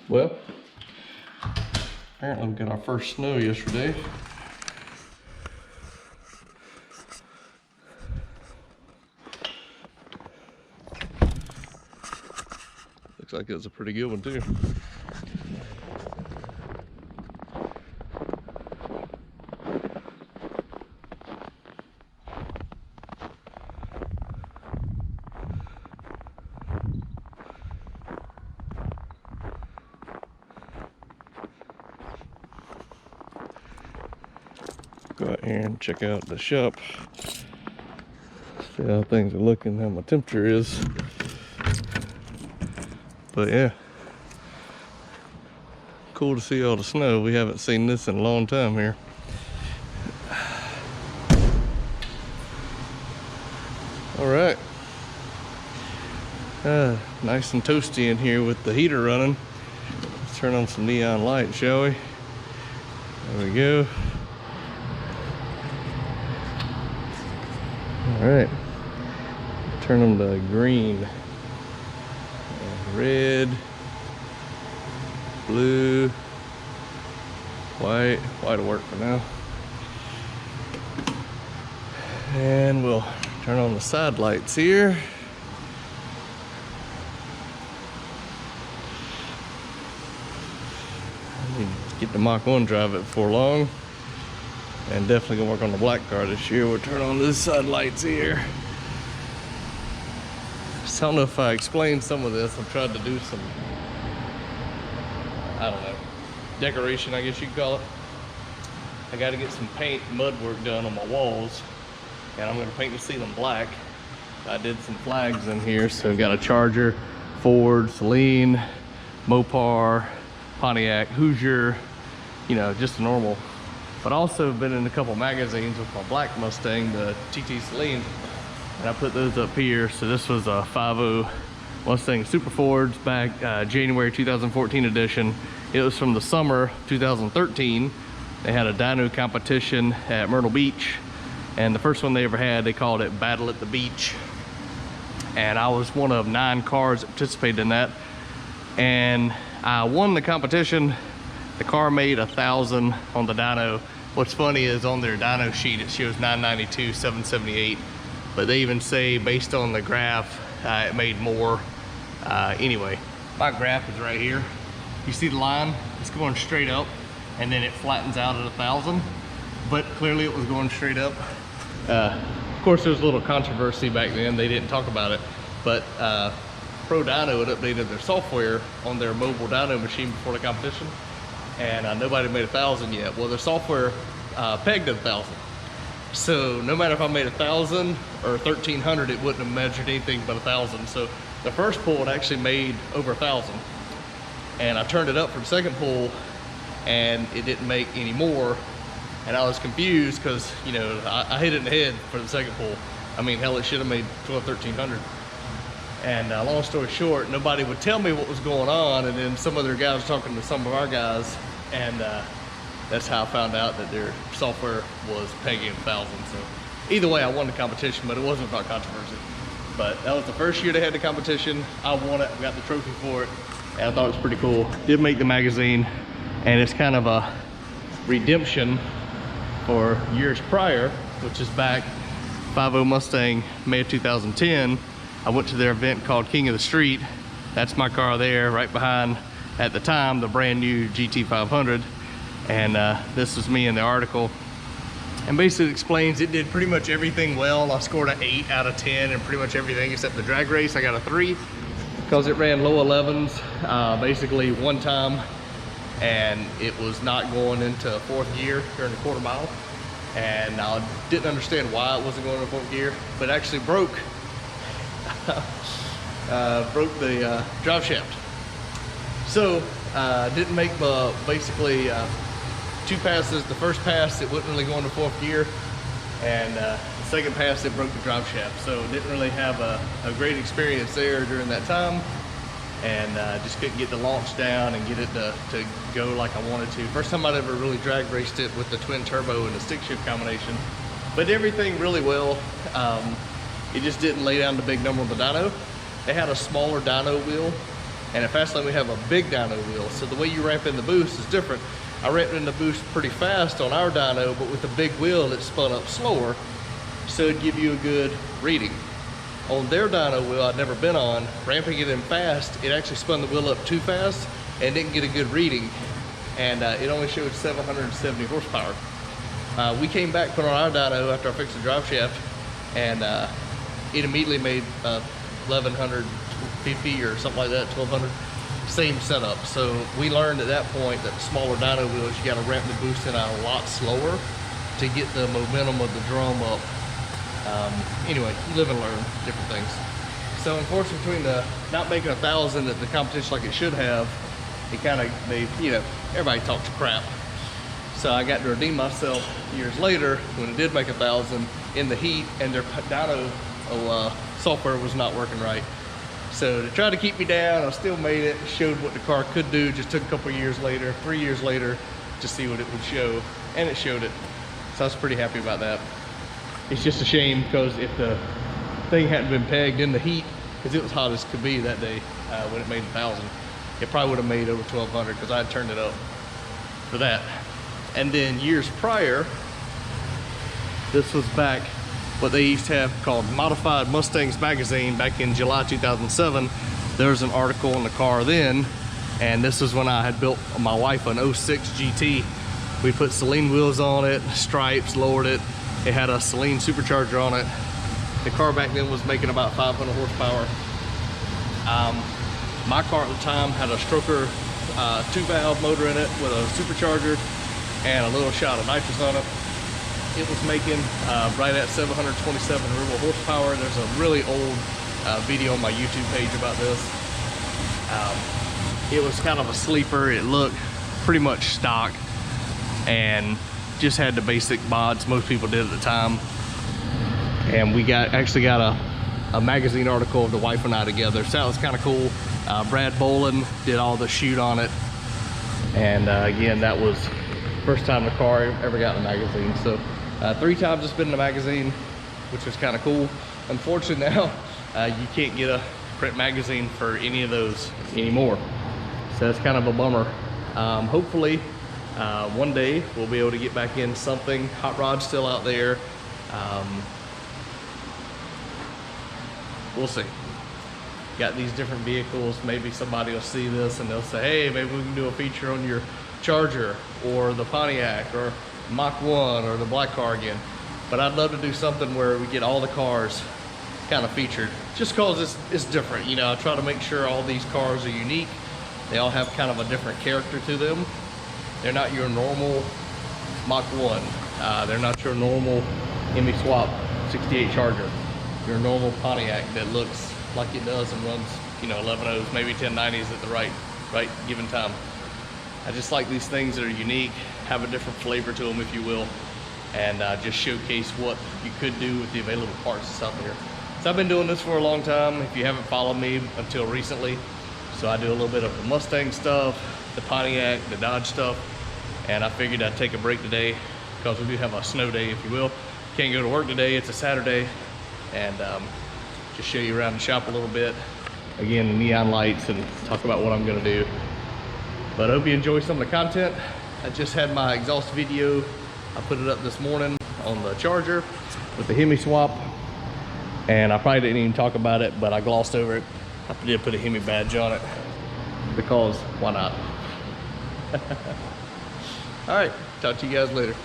Well, apparently we got our first snow yesterday. Looks like it was a pretty good one too. Go out here and check out the shop. See how things are looking, how my temperature is. But yeah, cool to see all the snow. We haven't seen this in a long time here. All right. Nice and toasty in here with the heater running. Let's turn on some neon light, shall we? There we go. All right, turn them to green, and red, blue, white. White will work for now. And we'll turn on the side lights here. I need to get the Mach 1 drive it before long. And definitely gonna work on the black car this year. We'll turn on this side lights here. Just don't know if I explained some of this. I've tried to do some, I don't know, decoration, I guess you could call it. I gotta get some paint, mud work done on my walls. And I'm gonna paint the ceiling black. I did some flags in here. So I've got a Charger, Ford, Saleen, Mopar, Pontiac, Hoosier, you know, just a normal. But also been in a couple magazines with my black Mustang, the TTSaleen, and I put those up here. So this was a 5.0 Mustang Super Fords back January 2014 edition. It was from the summer 2013. They had a dyno competition at Myrtle Beach, and the first one they ever had, they called it Battle at the Beach. And I was one of 9 cars that participated in that. And I won the competition. The car made 1,000 on the dyno. What's funny is on their dyno sheet, it shows 992, 778, but they even say based on the graph, it made more. Anyway, my graph is right here. You see the line? It's going straight up, and then it flattens out at 1,000, but clearly it was going straight up. Of course, there was a little controversy back then. They didn't talk about it, but Pro Dyno had updated their software on their mobile dyno machine before the competition. And nobody made 1,000 yet. Well, their software pegged at 1,000. So no matter if I made 1,000 or 1,300, it wouldn't have measured anything but 1,000. So the first pull it actually made over 1,000. And I turned it up for the second pull and it didn't make any more. And I was confused because, you know, I hit it in the head for the second pull. I mean, hell, it should have made 1,300. And long story short, nobody would tell me what was going on, and then some other guys were talking to some of our guys, and that's how I found out that their software was pegging 1,000. So either way, I won the competition, but it wasn't about controversy. But that was the first year they had the competition. I won it, got the trophy for it, and I thought it was pretty cool. Did make the magazine, and it's kind of a redemption for years prior, which is back 5.0 Mustang, May of 2010. I went to their event called King of the Street. That's my car there, right behind, at the time, the brand new GT500. And this was me in the article. And basically explains it did pretty much everything well. I scored an 8 out of 10 and pretty much everything except the drag race. I got a 3 because it ran low 11s basically one time, and it was not going into 4th gear during the quarter mile. And I didn't understand why it wasn't going into 4th gear, but it actually broke. Broke the drive shaft. So didn't make basically 2 passes. The first pass it wouldn't really go into 4th gear, and the second pass it broke the drive shaft. So didn't really have a great experience there during that time, and just couldn't get the launch down and get it to go like I wanted to. First time I'd ever really drag raced it with the twin turbo and the stick shift combination, but everything really well. It just didn't lay down the big number on the dyno. They had a smaller dyno wheel, And at Fastlane we have a big dyno wheel. So the way you ramp in the boost is different. I ramped in the boost pretty fast on our dyno, but with the big wheel it spun up slower, so it'd give you a good reading. On their dyno wheel I'd never been on, ramping it in fast, it actually spun the wheel up too fast and didn't get a good reading. And it only showed 770 horsepower. We came back, put on our dyno after I fixed the drive shaft, and it immediately made 1150 or something like that, 1200. Same setup. So we learned at that point that smaller dyno wheels, you got to ramp the boost in a lot slower to get the momentum of the drum up. Anyway, you live and learn different things. So unfortunately, between the not making 1,000 at the competition like it should have, it kind of made, you know, everybody talks crap. So I got to redeem myself years later when it did make 1,000 in the heat, and their dyno software was not working right. So to try to keep me down, I still made it, showed what the car could do. Just took a couple years later, 3 years later, to see what it would show, and it showed it. So I was pretty happy about that. It's just a shame because if the thing hadn't been pegged in the heat, because it was hot as could be that day when it made 1,000, it probably would have made over 1,200 because I had turned it up for that. And then years prior, this was back what they used to have called Modified Mustangs magazine back in July 2007. There was an article in the car then, and this was when I had built my wife an 06 GT. We put Saleen wheels on it, stripes, lowered it. It had a Saleen supercharger on it. The car back then was making about 500 horsepower. My car at the time had a stroker 2-valve motor in it with a supercharger and a little shot of nitrous on it. It was making right at 727 real horsepower. There's a really old video on my YouTube page about this. It was kind of a sleeper. It looked pretty much stock and just had the basic mods most people did at the time. And we actually got a magazine article of the wife and I together, so that was kind of cool. Brad Bolin did all the shoot on it, and again, that was first time the car ever got in a magazine. So 3 times it's been in the magazine, which was kind of cool. Unfortunately now, you can't get a print magazine for any of those anymore. So that's kind of a bummer. Hopefully, one day we'll be able to get back in something. Hot Rod's still out there. We'll see. Got these different vehicles. Maybe somebody will see this and they'll say, hey, maybe we can do a feature on your Charger or the Pontiac or Mach 1 or the black car again. But I'd love to do something where we get all the cars kind of featured, just cause it's different. You know, I try to make sure all these cars are unique. They all have kind of a different character to them. They're not your normal Mach 1. They're not your normal Hemi Swap 68 Charger. Your normal Pontiac that looks like it does and runs, you know, 11.0s, maybe 1090s at the right given time. I just like these things that are unique, have a different flavor to them, if you will, and just showcase what you could do with the available parts that's out there. So I've been doing this for a long time, if you haven't followed me until recently. So I do a little bit of the Mustang stuff, the Pontiac, the Dodge stuff, and I figured I'd take a break today because we do have a snow day, if you will. Can't go to work today, it's a Saturday, and just show you around the shop a little bit. Again, the neon lights, and talk about what I'm gonna do. But I hope you enjoy some of the content. I just had my exhaust video. I put it up this morning on the Charger with the Hemi swap. And I probably didn't even talk about it, but I glossed over it. I did put a Hemi badge on it because why not? All right, talk to you guys later.